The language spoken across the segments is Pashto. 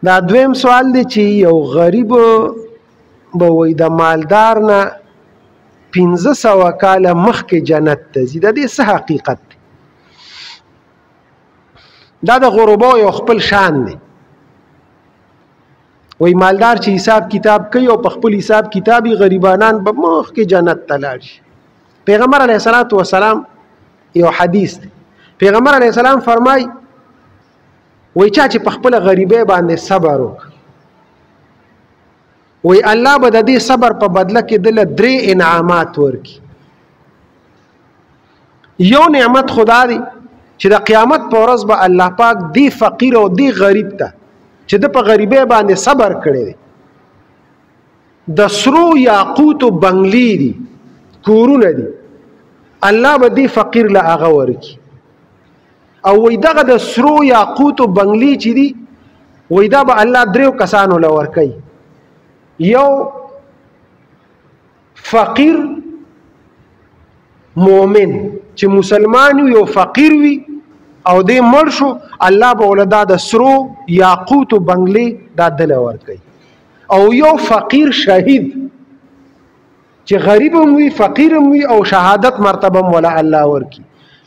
دا دویم سوال دی چې یو غریب به وایي د مالدار نه 1500 کاله مخکې جنت ته ځي. د دې څه حقیقت دی؟ دا د غربا یو خپل شان دی. وایي مالدار چې حساب کتاب کوي او په خپل حساب کتابي غریبانان به مخکې جنت ته لاړ شي. پیغمبر علیه الصلاة والسلام یو حدیث دی، پیغمبر علیه السلام فرمای وای چا چې په خپل غریبۍ باندې صبر وکړ، وای الله به د دې صبر په بدله کې دله 3 انعامات ورکړي. یو نعمت خدا دی چې د قیامت په ورځ به الله پاک دی فقیر او دی غریب ته چې د په غریبۍ باندې صبر کړی دی د سرو یاقوت بنگلی دي کورونه دي، الله به دی فقیر له هغه ورکړي. او وای دغه د سرو یاقوت بنگلی چې دي وای دا به الله 3 کسانو له ورکوي. یو فقیر مؤمن چې مسلمان یو فقیر وي او دې مړ شو، الله به ولدا د سرو یاقوت بنگلی دا دل ورکوي. او یو فقیر شهید چې غریب هم وي فقیر هم وي او شهادت مرتبه هم ولا الله ورکي،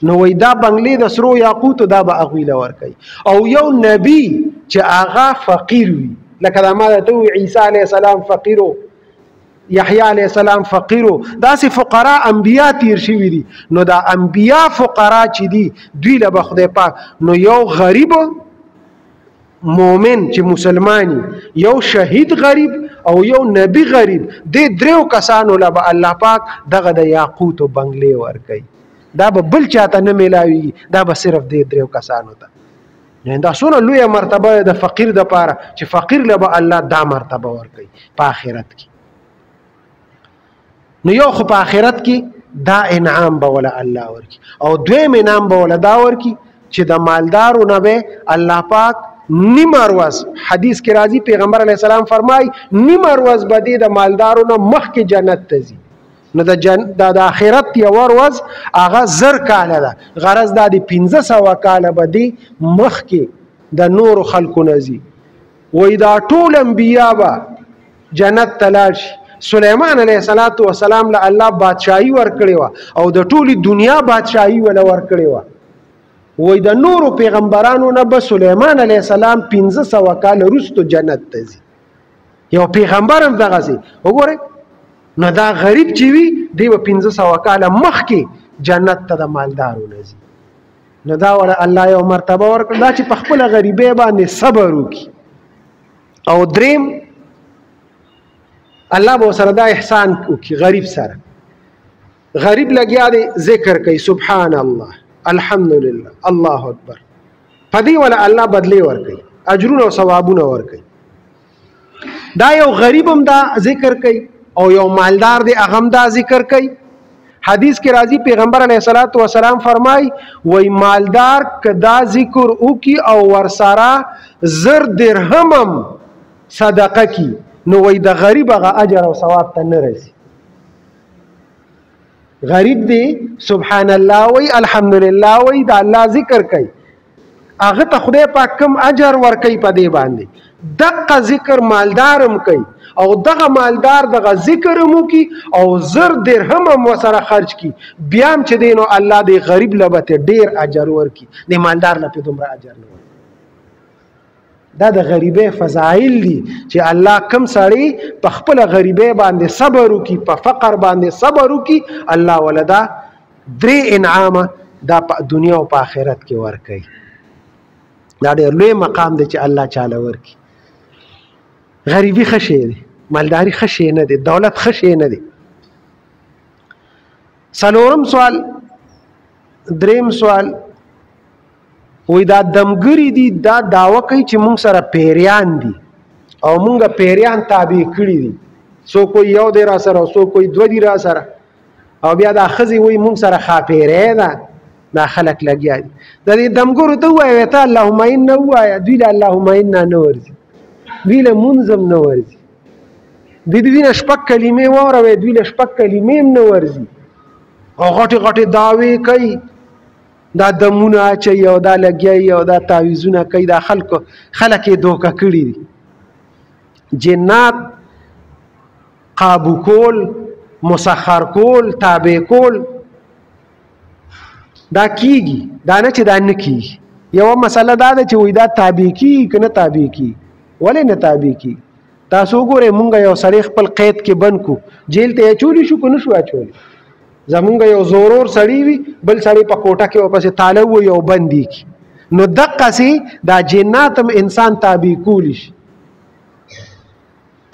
نو وای دا بنگلی د سرو یاقوت دا به هغوی له ورکوي. او یو نبی چې هغه فقیر وي لکه دا ما ته وی عیسی علیه السلام فقیرو، یحیی علیه السلام فقیرو، داسې فقرا انبیا تیر شوي دي. نو دا انبیا فقرا چې دي دوی له به خدای پاک نو یو غریب مؤمن چې مسلمانی، یو شهید غریب او یو نبی غریب، دې 3 کسانو له به الله پاک دغه د یاقوت او بنگلې ورکوي. دا به بل چاته نه میلاوي، دا به صرف دې 3 کسانو ته. یعنی دا څونه لویه مرتبه د فقیر د پاره چې فقیر له به الله دا مرتبه ورکوي په آخرت کې. نو یو خو په آخرت کې دا انعام به ولا الله ورکي، او دویم انعام به ولا دا ورکي چې د مالدارو نه به الله پاک نیمه ورځ، حدیث کې راځي پیغمبر علیه السلام فرمای نیمه ورځ به دې د مالدارو نه مخکې جنت ته ځي. نو د آخرت یو ورځ هغه 1000 کاله ده، غرض دا د 1500 کاله به دې مخکې د نورو خلکو نه ځي. وایي دا ټول انبیا به جنت ته لاړ شي. سلیمان علیه السلام له الله بادشاهي ورکړې وه او د ټولې دنیا بادشاهي وله ورکړې وه. وایي د نورو پیغمبرانو نه به سلیمان علیه السلام 1500 کاله وروسته جنت ته ځي. یو پیغمبر هم دغسې وګورئ. نو دا غریب چې وي دی به 1500 کاله مخکې جنت ته د مالدارو نه ځي. نو دا ولا الله یو مرتبه ورکړه دا چې په خپله غریبۍ باندې صبر وکړي. او دریم الله به سره دا احسان وکړي غریب سره. غریب لګیا دی ذکر کوي سبحان الله الحمدلله الله اکبر، په دې ولا الله بدلی ورکوي، اجرونه او ثوابونه ورکوي. دا یو غریب هم دا ذکر کوي او یو مالدار دی هغه هم دا ذکر کوي. حدیث کې راځي پیغمبر علیه الصلاة والسلام فرمای وای مالدار که دا ذکر وکي او ورسره 1000 درهم صدقه کی نو وای د غریب هغه اجر او ثواب ته نه رسي. غریب دی سبحان الله وای الحمدلله وای دا الله ذکر کوي، هغه ته خدای پاک کم اجر ورکوي په دې باندې. دغه ذکر مالدارم کوي او دغه مالدار دغه ذکر مو کی او 1000 درهم هم وسره خرج کی، بیا هم چې دینو الله دی غریب لبته ډیر اجر ورکی، دی مالدار نه په دومره اجر نه ورکی. دا د غریبۍ فضایل دي چې الله کم سړی په خپل غریبۍ باندې صبر وکي، په فقر باندې صبر وکي، الله ولدا 3 انعام دا په دنیا او په آخرت کې ورکي. دا ډېر لوی مقام دی چې الله چاله ورکي. غریبی ښه شی دی، مالداري ښه شی نه دی، دولت ښه شی نه دی. څلورم سوال، دریم سوال وای دا دمګری دي دا داوا کوي چې مونږ سره پیریان دي او مونږه پیریان تابع کړي دي، سو کوئی یو دی را سره سو کوئی 2 دی را سره، او بیا دا ښځې وایي مونږ سره خاپیری ده. دا خلک لګیا دي د دې دمګرو ته ووایه ته اللهم انا ووایه، دوی له اللهم انا نه ورځي، دوی له مونځ هم نه ورځي، دوی نه 6 کلمې واوروي، دوی له 6 کلمې هم نه ورځي او غټې غټې دعوې کوي دا دمونه اچوي او دا لګیایي او دا تعویذونه کوي، دا خلک یې دوکه کړي دي. جنات قابو کول، مسخر کول، تابع کول دا کیږي، دا نه چې دا نه کیږي. یوه مسله دا ده چې وایي دا تابع کیږي که نه تابع کیږي. ولې نه تابع کیږي؟ تاسو وګورئ مونږ یو سړی خپل قید کې بند کو، جیل ته یې اچولی شو که نه شو اچولی؟ زمونږ یو زورور سړی وي، بل سړی په کوټه کې ورپسې تاله ووي او بند یې کړي. نو دقسې دا جنات هم انسان تابع کولی شي.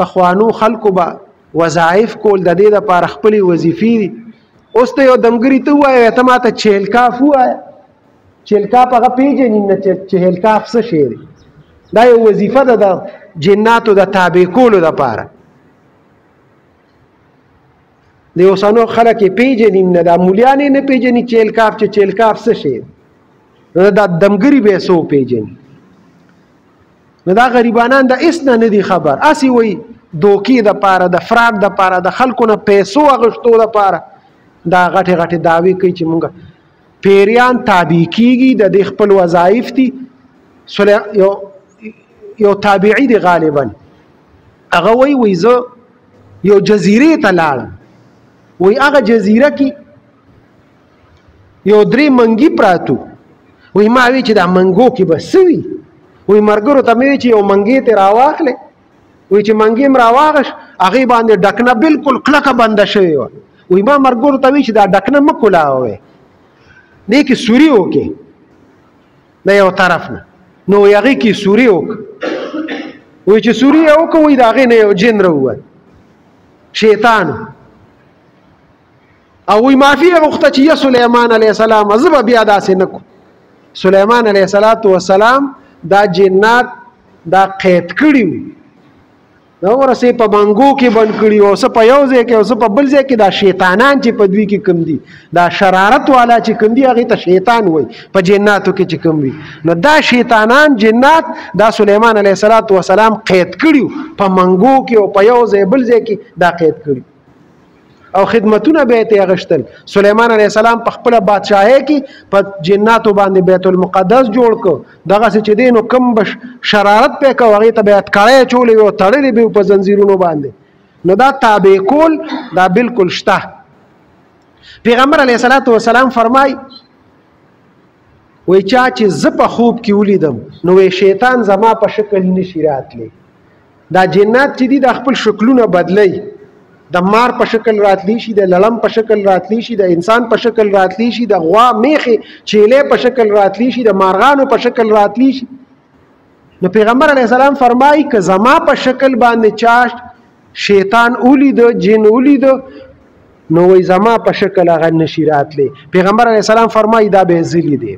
پخوانو خلکو به وظایف کول، د دې دپاره خپلې وظیفې دي. اوس ته یو دمګري ته ووایه ته ماته چهلکاف ووایه، چهلکاف هغه پېژني نه چې چهلکاف څه شی دی. دا یو وظیفه ده د جناتو د تابع کولو دپاره. د اوسنو خلک یې پېژني نه، دا مولیان یې نه پېژني چهلکاف چې چهلکاف څه شی دی. نو دا دمګري به یې څو پېژني. نو دا غریبانان د هېڅ نه دي خبر، هسې وایي دوکې دپاره، د فراډ دپاره، د خلکو نه پیسو اخیستو دپاره دا غټې غټې دعوې کوي چې مونږ پیریان تابع کېږي. د دې خپل وظایف دي. یو تابعي دی غالبا، هغه وایي زه یو جزیرې ته لاړم، وایي هغه جزیره کې یو 3 منګي پراتو. وایي ما وی چې دا منګو کې به څه وي؟ وایي ملګرو ته مې وی چې یو منګي ترې راواخلې. وایي چې منګي م راواغش، هغې باندې ډکنه بالکل کلکه بنده شوې وه. وایي ما ملګرو ته وی چې دا ډکنه مه کولاوئ، دې کې سوري وکړې د یو طرف نه. نو وایي هغې کې سوري وکړه. وایي چې سوري یې وکړه، وایي د هغې نه یو جن راووت، شیطان. او وایي معافي یې غوښته چې یا سلیمان علیه السلام زه به بیا داسې نه کړو. سلیمان علیه السلام دا جنات دا قید کړي وو، دا ورسې په منګو کې بند کړي وو، څه په یو ځای کې او څه په بل ځای کې. دا شیطانان چې په دوی کې کوم دي، دا شرارت والا چې کوم دي، هغې ته شیطان وایي په جناتو کې چې کوم وي. نو دا شیطانان جنات دا سلیمان علیه السلام قید کړي وو په منګو کې او په یو ځای بل ځای کې دا قید کړي، او خدمتونه به یې ترې اخیستل. سلیمان علیه السلام په خپله بادشاهۍ کې په جناتو باندې بیت المقدس جوړ کړ. دغسې چې دی نو کوم به شرارت پې کوه هغې ته به یې اتکړی اچولی وي او تړلی به په زنځیرونو باندې. نو دا تابع کول دا بالکل شته. پیغمبر علیه السلام فرمای وایي چا چې زه په خوب کې ولیدم نو وایي شیطان زما په شکل نشي راتلی. دا جنات چې دي دا خپل شکلونه بدلی، د مار په شکل راتلی شي، د لړم په شکل راتلی شي، د انسان په شکل راتلی شي، د غوا میخې چیلې په شکل راتلی شي، د مارغانو په شکل راتلی شي. نو پیغمبر علیه السلام فرمایي که زما په شکل باندې چا شیطان ولیده، جن ولیده، نو وایي زما په شکل هغه نشي راتلی. پیغمبر علیه السلام فرمایي دا به زه لیدې.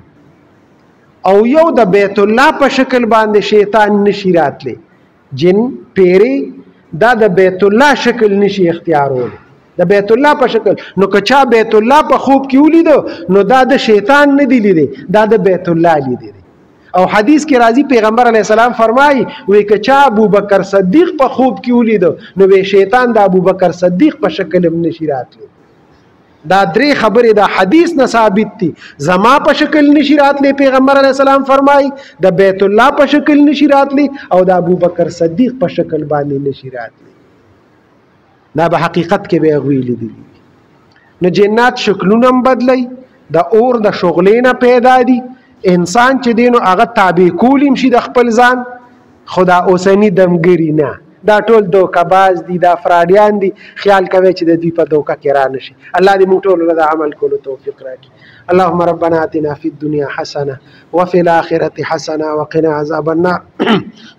او یو د بیت الله په شکل باندې شیطان نشي راتلی، جن پیری دا د بیت الله شکل نشي اختیارول، د بیت الله په شکل. نو که چا بیت الله په خوب کې ولیدو نو دا د شیطان نه دی لیدی، دا د بیت الله لیدی. او حدیث کې راځي پیغمبر علیه السلام فرمایي وایي که چا ابوبکر صدیق په خوب کې ولیدو نو وایي شیطان د ابوبکر صدیق په شکل هم نشي راتلی. دا 3 خبرې دا حدیث نه ثابت دي. زما په شکل نشي راتلی، پیغمبر علیه السلام فرمایي، د بیت الله په شکل نشي راتلی، او د ابوبکر صدیق په شکل باندې نشي راتلی. دا په حقیقت کې به هغوی لیدلي. نو جنات شکلونه هم بدلی، د اور د شغلې نه پیدا دي. انسان چې دی نو هغه تابع کولی هم شي د خپل ځان، خو دا اوسني دمګري نه، دا ټول دوکه‌باز دي، دا فراډیان دي. خیال کوي چې د دوی په دوکه کې را نشي. الله دې موږ ټولو له د عمل کولو توفیق راکړي. اللهم ربنا آتنا فی الدنیا حسنه وفي الاخره حسنه وقنا عذاب النار.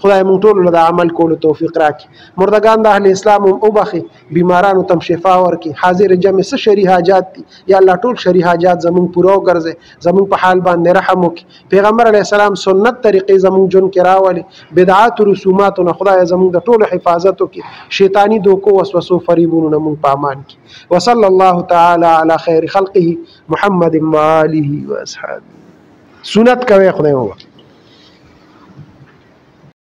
خدای موږ ټولو له د عمل کولو توفیق راکړي. مردگان د اهل اسلام هم وبخي، بیمارانو ته شفا ورکړي. حاضر جمع څه شرعي حاجات دي یا الله ټول شرعي حاجات زموږ پوره وګرځي، زموږ په حال باندې رحم وکړي. پیغمبر علیه السلام سنت طریقې زموږ ژوند کې راولي، بدعات او رسوماتو نه خدای زموږ د ټولو حفاظت وکړي، شیطانی دوکو وسوسو فریبونو نه موږ په امان کړي. وصلی الله تعالی علی خیر خلقه محمد و آله و اصحابه. سنت کوي خدای مو